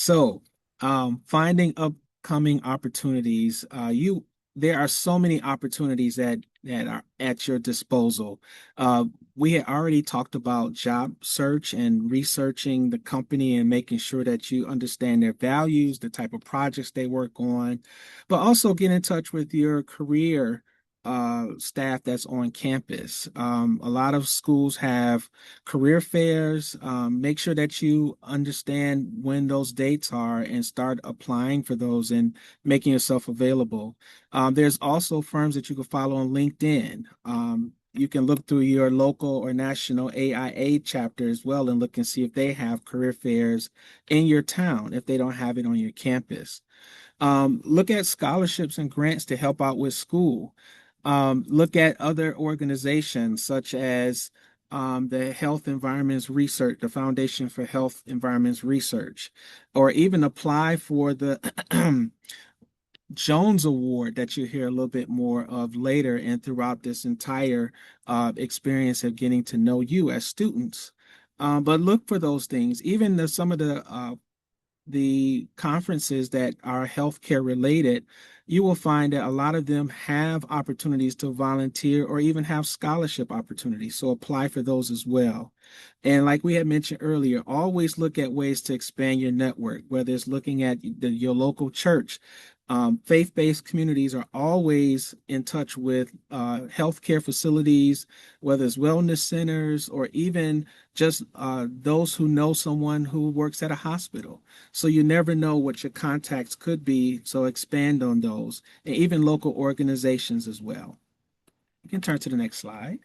So, finding upcoming opportunities, there are so many opportunities that are at your disposal. Uh, we had already talked about job search and researching the company and making sure that you understand their values, the type of projects they work on, but also get in touch with your career staff that's on campus. A lot of schools have career fairs. Make sure that you understand when those dates are and start applying for those and making yourself available. There's also firms that you can follow on LinkedIn. You can look through your local or national AIA chapter as well and look and see if they have career fairs in your town, if they don't have it on your campus. Look at scholarships and grants to help out with school. Look at other organizations such as the Health Environments Research, the Foundation for Health Environments Research, or even apply for the Jones Award that you hear a little bit more of later and throughout this entire experience of getting to know you as students. But look for those things. Even some of the conferences that are healthcare related, you will find that a lot of them have opportunities to volunteer or even have scholarship opportunities. So apply for those as well. And like we had mentioned earlier, always look at ways to expand your network, whether it's looking at your local church. Faith-based communities are always in touch with healthcare facilities, whether it's wellness centers or even just those who know someone who works at a hospital. So you never know what your contacts could be. So expand on those and even local organizations as well. You can turn to the next slide.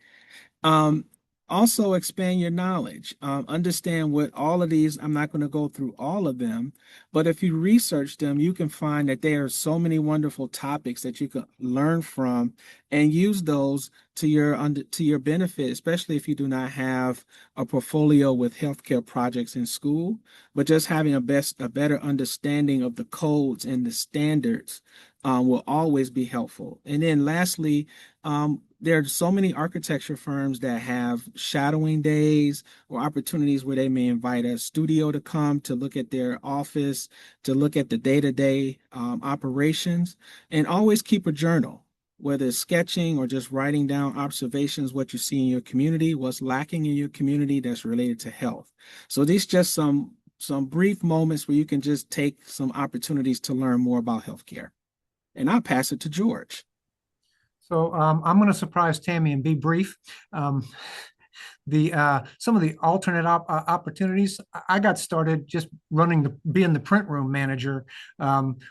Um, Also expand your knowledge. Understand what all of these, I'm not going to go through all of them, but if you research them, you can find that there are so many wonderful topics that you can learn from and use those to your benefit, especially if you do not have a portfolio with healthcare projects in school, but just having a better understanding of the codes and the standards will always be helpful. And then lastly, there are so many architecture firms that have shadowing days or opportunities where they may invite a studio to come to look at their office, to look at the day-to-day operations, and always keep a journal, whether it's sketching or just writing down observations, what you see in your community, what's lacking in your community that's related to health. So these just some brief moments where you can just take some opportunities to learn more about healthcare. And I'll pass it to George. So I'm going to surprise Tammy and be brief. Um, the Some of the alternate opportunities, I got started just being the print room manager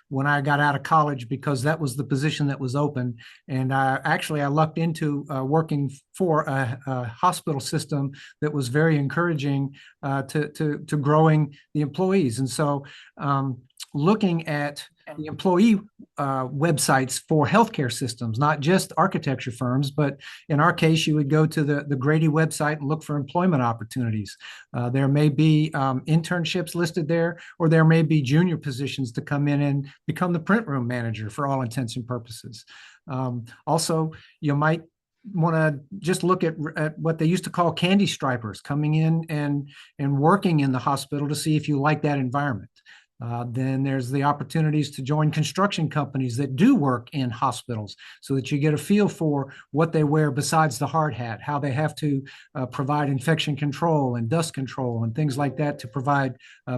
when I got out of college because that was the position that was open. And I lucked into working for a hospital system that was very encouraging to growing the employees. And so looking at the employee websites for healthcare systems, not just architecture firms, but in our case, you would go to the Grady website and look for employment opportunities. There may be internships listed there, or there may be junior positions to come in and become the print room manager for all intents and purposes. Also, you might want to just look at what they used to call candy stripers, coming in and working in the hospital to see if you like that environment. Then there's the opportunities to join construction companies that do work in hospitals so that you get a feel for what they wear besides the hard hat, how they have to provide infection control and dust control and things like that to provide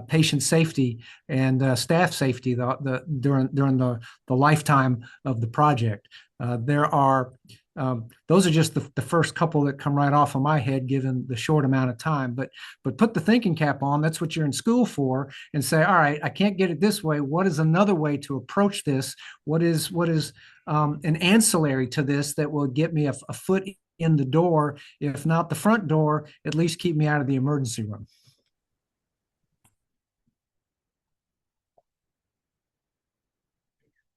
patient safety and staff safety during the lifetime of the project. There are Those are just the first couple that come right off of my head, given the short amount of time. But put the thinking cap on. That's what you're in school for, and say, all right, I can't get it this way. What is another way to approach this? What is an ancillary to this that will get me a foot in the door, if not the front door, at least keep me out of the emergency room.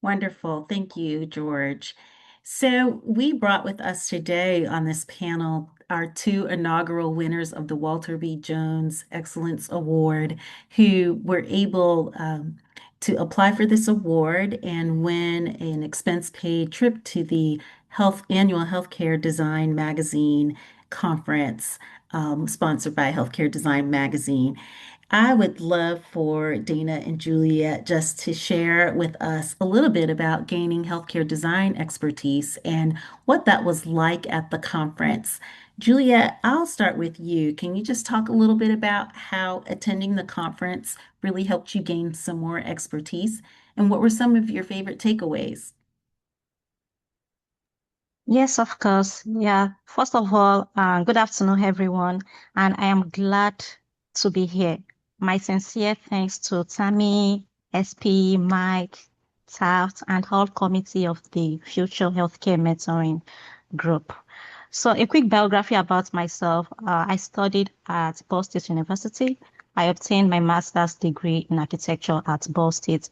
Wonderful. Thank you, George. So, we brought with us today on this panel our two inaugural winners of the Walter B. Jones Excellence Award, who were able to apply for this award and win an expense-paid trip to the annual Healthcare Design Magazine conference, sponsored by Healthcare Design Magazine. I would love for Dana and Juliet just to share with us a little bit about gaining healthcare design expertise and what that was like at the conference. Juliet, I'll start with you. Can you just talk a little bit about how attending the conference really helped you gain some more expertise? And what were some of your favorite takeaways? Yes, of course. Yeah. First of all, good afternoon, everyone. And I am glad to be here. My sincere thanks to Tammy, SP, Mike, Taft, and whole committee of the Future Healthcare Mentoring Group. So, a quick biography about myself. I studied at Ball State University. I obtained my master's degree in architecture at Ball State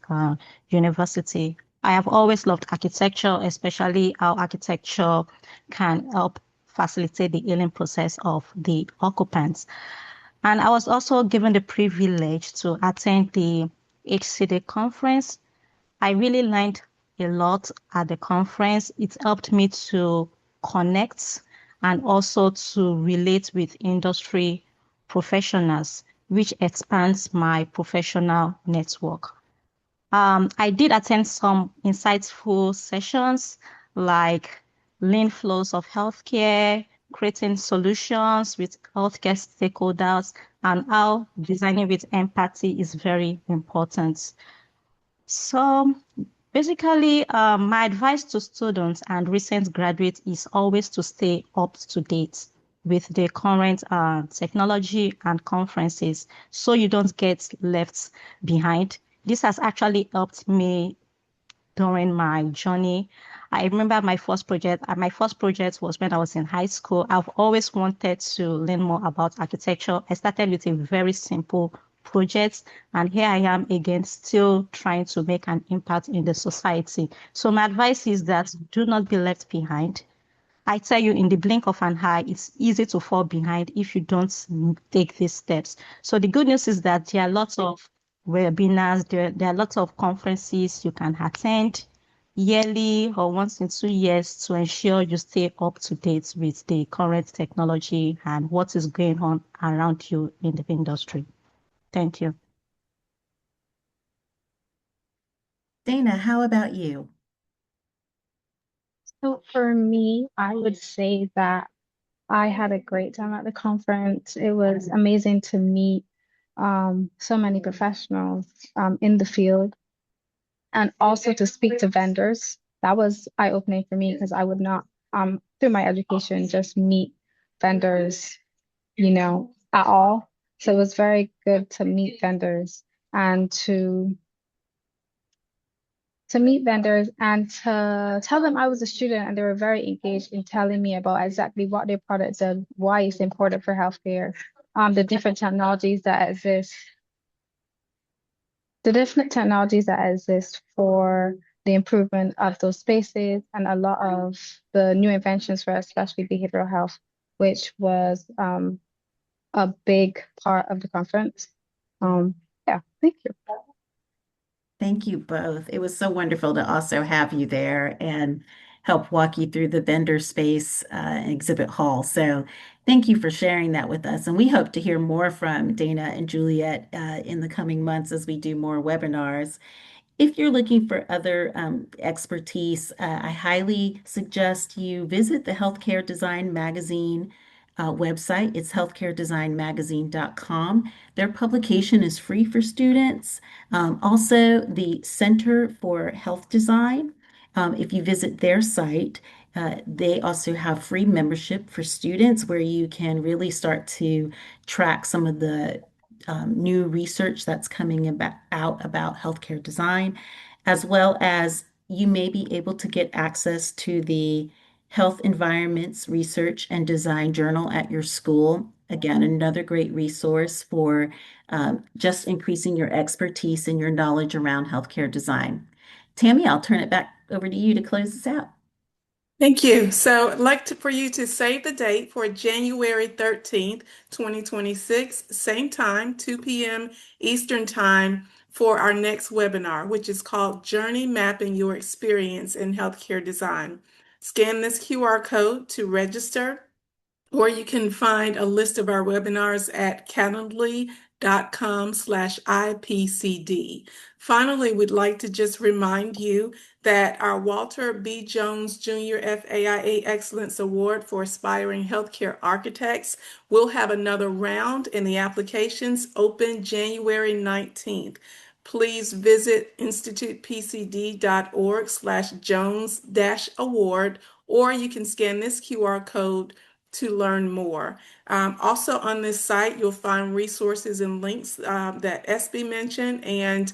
University. I have always loved architecture, especially how architecture can help facilitate the healing process of the occupants. And I was also given the privilege to attend the HCD conference. I really learned a lot at the conference. It helped me to connect and also to relate with industry professionals, which expands my professional network. I did attend some insightful sessions like lean flows of healthcare, creating solutions with healthcare stakeholders, and how designing with empathy is very important. So basically, my advice to students and recent graduates is always to stay up to date with the current technology and conferences so you don't get left behind. This has actually helped me during my journey. I remember my first project was when I was in high school. I've always wanted to learn more about architecture. I started with a very simple project, and here I am again, still trying to make an impact in the society. So my advice is that do not be left behind. I tell you, in the blink of an eye, it's easy to fall behind if you don't take these steps. So the good news is that there are lots of webinars, there are lots of conferences you can attend yearly or once in 2 years to ensure you stay up to date with the current technology and what is going on around you in the industry. Thank you. Dana, how about you? So for me, I would say that I had a great time at the conference. It was amazing to meet so many professionals in the field and also to speak to vendors. That was eye-opening for me because I would not, through my education, just meet vendors, at all. So it was very good to meet vendors and to meet vendors and to tell them I was a student, and they were very engaged in telling me about exactly what their product did, why it's important for healthcare, the different technologies that exist, for the improvement of those spaces, and a lot of the new inventions for especially behavioral health, which was a big part of the conference. Yeah, thank you. Thank you both. It was so wonderful to also have you there and help walk you through the vendor space exhibit hall. So thank you for sharing that with us. And we hope to hear more from Dana and Juliet in the coming months as we do more webinars. If you're looking for other expertise, I highly suggest you visit the Healthcare Design Magazine website. It's healthcaredesignmagazine.com. Their publication is free for students. Also, the Center for Health Design, if you visit their site, they also have free membership for students where you can really start to track some of the new research that's coming out about healthcare design, as well as you may be able to get access to the Health Environments Research and Design Journal at your school. Again, another great resource for just increasing your expertise and your knowledge around healthcare design. Tammy, I'll turn it back over to you to close this out. Thank you. So I'd like for you to save the date for January 13th, 2026, same time, 2 p.m. Eastern Time, for our next webinar, which is called Journey Mapping Your Experience in Healthcare Design. Scan this QR code to register, or you can find a list of our webinars at Calendly walterbjones.com/IPCD. Finally, we'd like to just remind you that our Walter B. Jones Jr. FAIA Excellence Award for Aspiring Healthcare Architects will have another round, and the applications open January 19th. Please visit institutepcd.org/Jones-award, or you can scan this QR code to learn more. Also on this site, you'll find resources and links that SB mentioned, and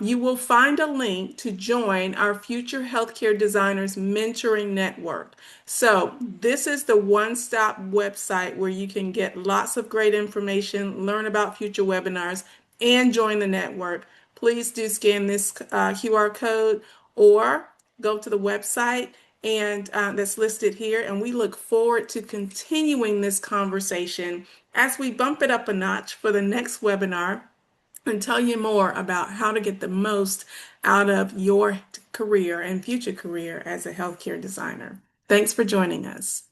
you will find a link to join our Future Healthcare Designers Mentoring Network. So this is the one-stop website where you can get lots of great information, learn about future webinars, and join the network. Please do scan this QR code or go to the website and that's listed here. And we look forward to continuing this conversation as we bump it up a notch for the next webinar and tell you more about how to get the most out of your career and future career as a healthcare designer. Thanks for joining us.